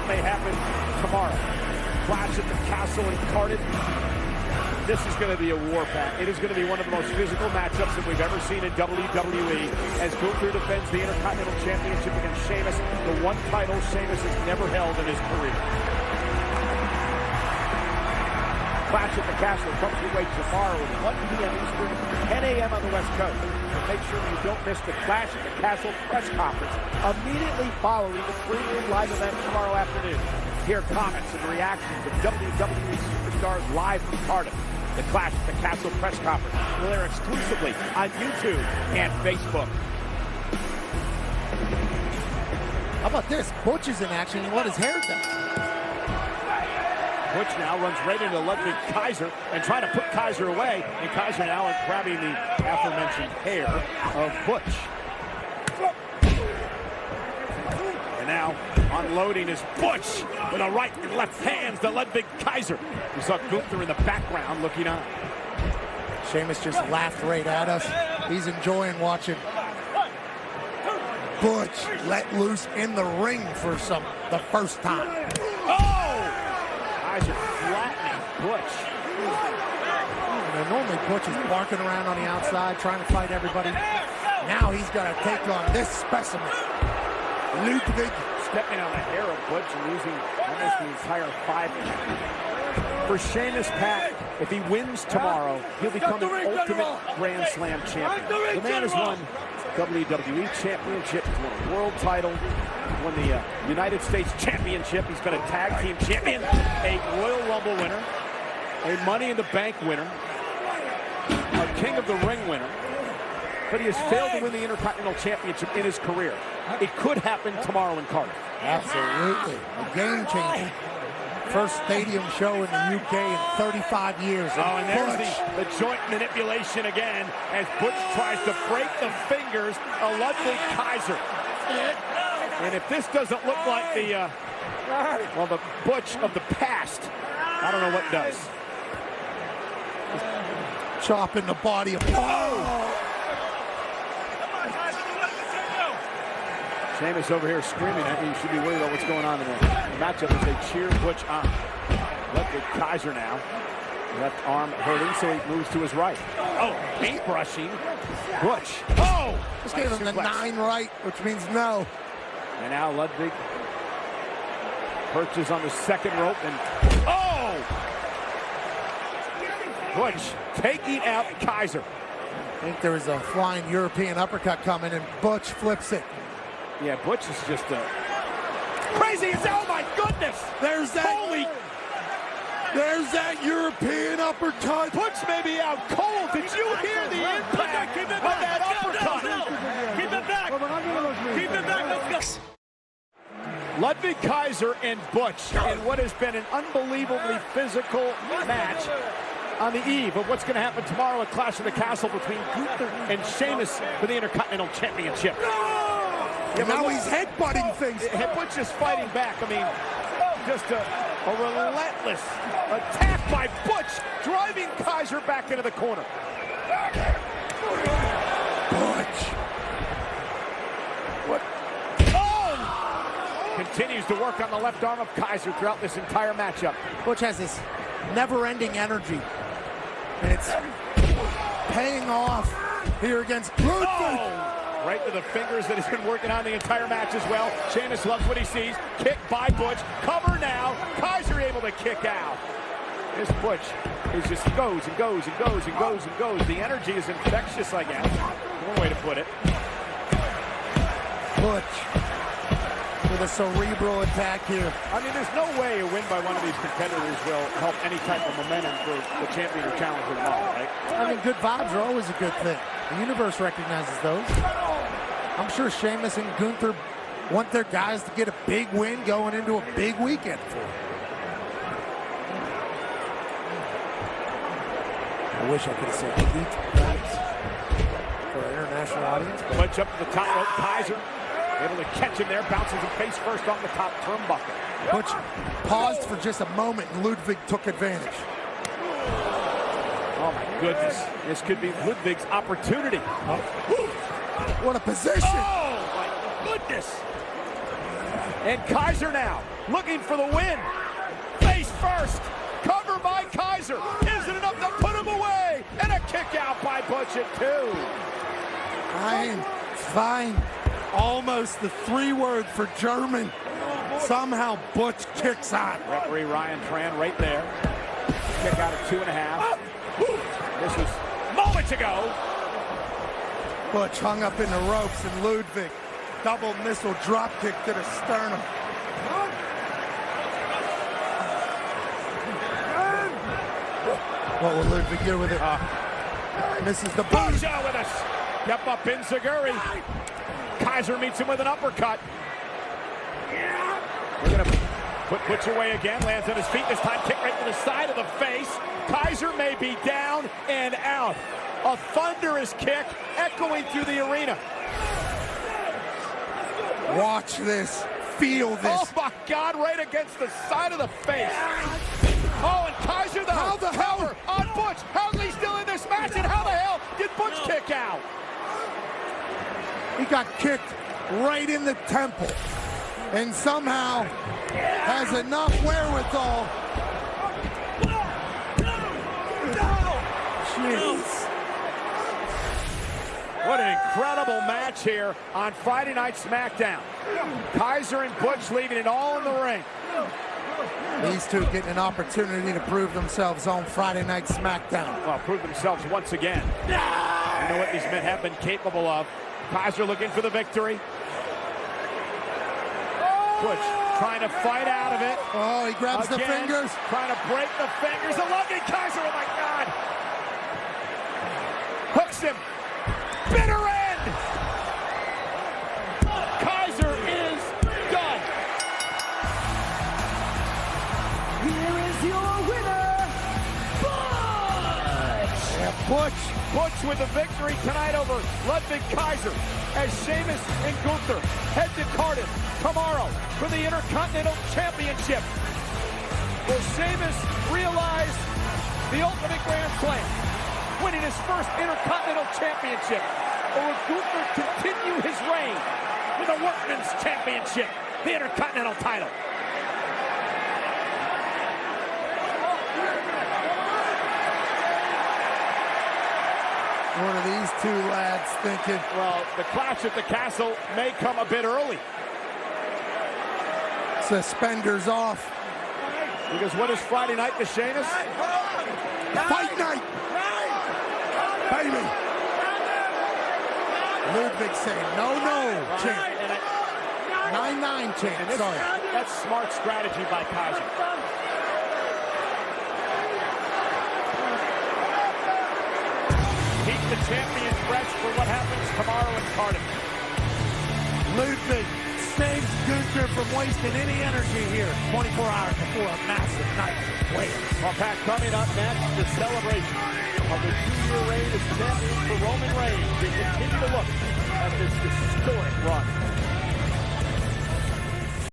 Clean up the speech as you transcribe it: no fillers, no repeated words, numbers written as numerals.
may happen tomorrow. Clash at the Castle in Cardiff. This is going to be a war pack. It is going to be one of the most physical matchups that we've ever seen in WWE as Gunther defends the Intercontinental Championship against Sheamus, the one title Sheamus has never held in his career. Clash at the Castle comes your way tomorrow at 1 p.m. Eastern, 10 a.m. on the West Coast. And make sure you don't miss the Clash at the Castle press conference immediately following the premium live event tomorrow afternoon. Hear comments and reactions of WWE superstars live from Cardiff. The Clash at the Castle press conference will air exclusively on YouTube and Facebook. How about this? Butch is in action and let his hair down. Butch now runs right into Ludwig Kaiser and trying to put Kaiser away. And Kaiser now is grabbing the aforementioned hair of Butch. And now unloading is Butch with a right and left hands to Ludwig Kaiser. We saw Gunther in the background looking on. Sheamus just laughed right at us. He's enjoying watching Butch let loose in the ring for the first time. Oh! Kaiser flattening Butch. Normally Butch is barking around on the outside trying to fight everybody. Now he's got to take on this specimen. Ludwig stepping on the hair of Butch and losing almost the entire 5 count. For Sheamus, Pat, if he wins tomorrow, he'll become the ultimate Grand Slam champion. The man has won WWE Championship, he's won a world title, won the United States Championship, he's been a tag team champion, a Royal Rumble winner, a Money in the Bank winner, a King of the Ring winner, but he has failed to win the Intercontinental Championship in his career. It could happen tomorrow in Cardiff. Absolutely. A game changer. First stadium show in the UK in 35 years. Oh, and there's the joint manipulation again as Butch tries to break the fingers of Ludwig Kaiser. And if this doesn't look like the Butch of the past, I don't know what does. Chopping the body apart. Sheamus over here screaming at you. You should be worried about what's going on in the matchup as they cheer Butch on. Ludwig Kaiser now. Left arm hurting, so he moves to his right. Oh, paintbrushing. Butch. Oh! Just gave him the 9 right, which means no. And now Ludwig perches on the second rope and... Oh! Butch taking out Kaiser. I think there was a flying European uppercut coming, and Butch flips it. Yeah, Butch is just crazy. Oh my goodness! There's that. There's that European uppercut. Butch may be out cold. Did you hear the impact of that uppercut? Keep it back. Keep it back. Let's go. Ludwig Kaiser and Butch in what has been an unbelievably physical match on the eve of what's going to happen tomorrow at Clash of the Castle between Gunther and Sheamus for the Intercontinental Championship. Yeah, now he's headbutting things. Butch is fighting back. I mean, just a relentless attack by Butch, driving Kaiser back into the corner. Butch. What? Oh! Continues to work on the left arm of Kaiser throughout this entire matchup. Butch has this never-ending energy, and it's paying off here against Ludwig. Oh! Right to the fingers that he's been working on the entire match as well. Sheamus loves what he sees. Kick by Butch. Cover now. Kaiser able to kick out. This Butch is just goes and goes and goes and goes and goes. The energy is infectious, I guess. One way to put it. Butch with a cerebral attack here. I mean, there's no way a win by one of these competitors will help any type of momentum for the champion or challenger tomorrow, right? I mean, good vibes are always a good thing. The universe recognizes those. I'm sure Sheamus and Gunther want their guys to get a big win going into a big weekend for them. I wish I could have said elite for our international audience. Butch up to the top rope. Kaiser able to catch him there. Bounces him face first on the top turnbuckle. Butch paused for just a moment and Ludwig took advantage. Oh my goodness. This could be Ludwig's opportunity. What a position! Oh my goodness! And Kaiser now looking for the win. Face first. Cover by Kaiser. Isn't enough to put him away. And a kick out by Butch at 2. Fine. Almost the 3-word for German. Somehow Butch kicks out. Referee Ryan Tran right there. Kick out at 2.5. This was moments ago. Butch hung up in the ropes, and Ludwig double missile drop kick to the sternum. What will Ludwig do with it? Misses the boot. Boja with us. Yep, up in Zaguri. Kaiser meets him with an uppercut. We're going to put Butch away again. Lands on his feet. This time kick right to the side of the face. Kaiser may be down and out. A thunderous kick echoing through the arena. Watch this. Feel this. Oh, my God. Right against the side of the face. Oh, and Kaiser, How the hell? on Butch. How's he still in this match? And how the hell did Butch kick out? He got kicked right in the temple. And somehow has enough wherewithal. Jeez. What an incredible match here on Friday Night SmackDown. Kaiser and Butch leaving it all in the ring. These two getting an opportunity to prove themselves on Friday Night SmackDown. Well, prove themselves once again. You know what these men have been capable of. Kaiser looking for the victory. Butch trying to fight out of it. Oh, he grabs the fingers. Trying to break the fingers. The loving Kaiser, oh my God. Hooks him. Bitter end. Kaiser is done. Here is your winner, Butch! Yeah, Butch with the victory tonight over Ludwig Kaiser as Sheamus and Gunther head to Cardiff tomorrow for the Intercontinental Championship. Will Sheamus realize the ultimate Grand Slam, winning his first Intercontinental Championship? Or will Gunther continue his reign with a Workman's Championship, the Intercontinental title? What are these two lads thinking? Well, the clash at the castle may come a bit early. Suspenders off. Because what is Friday night to Sheamus? Fight night! Baby! Ludwig saying no, chant. 9-9 chant, sorry. That's smart strategy by Kaiser. Keep the champion fresh for what happens tomorrow in Cardiff. Ludwig saves Gunther from wasting any energy here 24 hours before a massive night of Wales. Well, Pat, coming up next, the celebration of the 2-year reign as champion for Roman Reigns. We continue to look at this historic run.